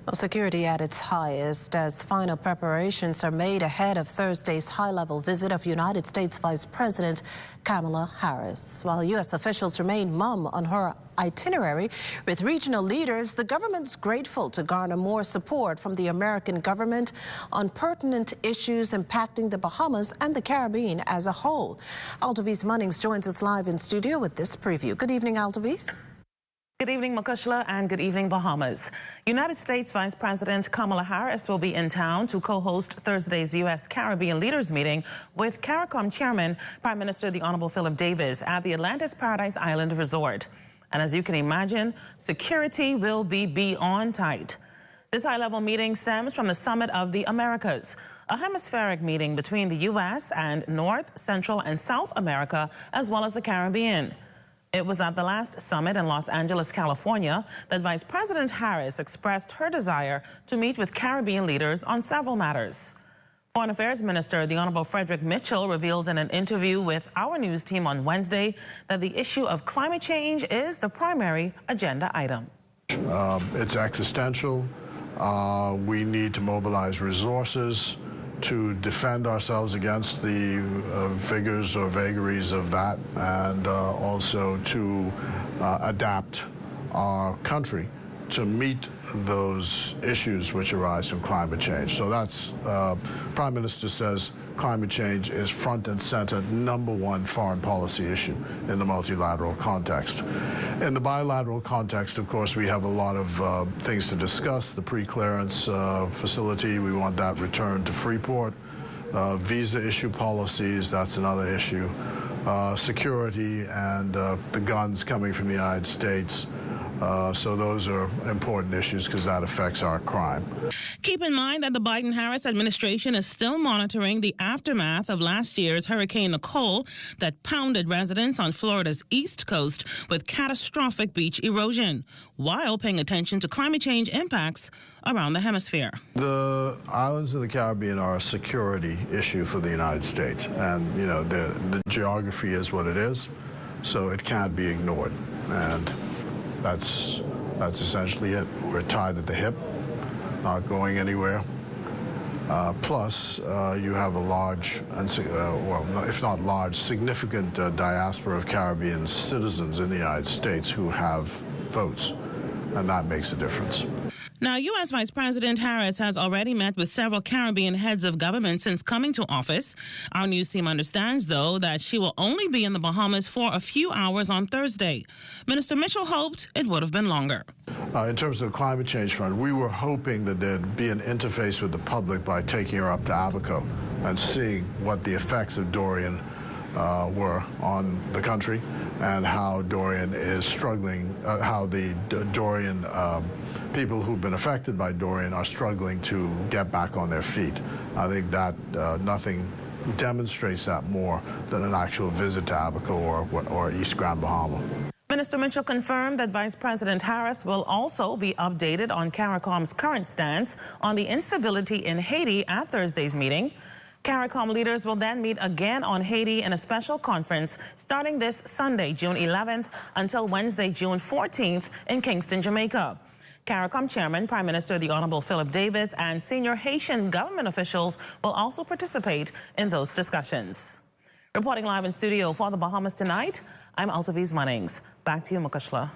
Well, security at its highest as final preparations are made ahead of Thursday's high-level visit of United States Vice President Kamala Harris. While U.S. officials remain mum on her itinerary with regional leaders, the government's grateful to garner more support from the American government on pertinent issues impacting the Bahamas and the Caribbean as a whole. Altavis Munnings joins us live in studio with this preview. Good evening, Altavis. Good evening, Mukushla, and good evening, Bahamas. United States Vice President Kamala Harris will be in town to co-host Thursday's U.S. Caribbean Leaders Meeting with CARICOM Chairman, Prime Minister the Honorable Philip Davis at the Atlantis Paradise Island Resort. And as you can imagine, security will be beyond tight. This high-level meeting stems from the Summit of the Americas, a hemispheric meeting between the U.S. and North, Central, and South America, as well as the Caribbean. It was at the last summit in Los Angeles, California, that Vice President Harris expressed her desire to meet with Caribbean leaders on several matters. Foreign Affairs Minister the Honorable Frederick Mitchell revealed in an interview with our news team on Wednesday that the issue of climate change is the primary agenda item. It's existential. We need to mobilize resources to defend ourselves against the vigors or vagaries of that, and also to adapt our country to meet those issues which arise from climate change. So that's, Prime Minister says climate change is front and center, #1 foreign policy issue in the multilateral context. In the bilateral context, of course, we have a lot of things to discuss. The pre-clearance facility, we want that returned to Freeport. Visa issue policies, that's another issue. Security and the guns coming from the United States. So those are important issues because that affects our crime. Keep in mind that the Biden-Harris administration is still monitoring the aftermath of last year's Hurricane Nicole that pounded residents on Florida's East Coast with catastrophic beach erosion, while paying attention to climate change impacts around the hemisphere. The islands of the Caribbean are a security issue for the United States, and you know the geography is what it is, so it can't be ignored. And that's essentially it. We're tied at the hip, not going anywhere. Plus, you have a large, well, if not large, significant diaspora of Caribbean citizens in the United States who have votes, and that makes a difference. Now, U.S. Vice President Harris has already met with several Caribbean heads of government since coming to office. Our news team understands, though, that she will only be in the Bahamas for a few hours on Thursday. Minister Mitchell hoped it would have been longer. In terms of the climate change front, we were hoping that there'd be an interface with the public by taking her up to Abaco and seeing what the effects of Dorian were on the country and how Dorian is struggling, how the Dorian people who've been affected by Dorian are struggling to get back on their feet. I think that nothing demonstrates that more than an actual visit to Abaco or East Grand Bahama. Minister Mitchell confirmed that Vice President Harris will also be updated on CARICOM's current stance on the instability in Haiti at Thursday's meeting. CARICOM leaders will then meet again on Haiti in a special conference starting this Sunday, June 11th, until Wednesday, June 14th in Kingston, Jamaica. CARICOM Chairman, Prime Minister the Honorable Philip Davis, and senior Haitian government officials will also participate in those discussions. Reporting live in studio for the Bahamas tonight, I'm Altavis Munnings. Back to you, Mukushla.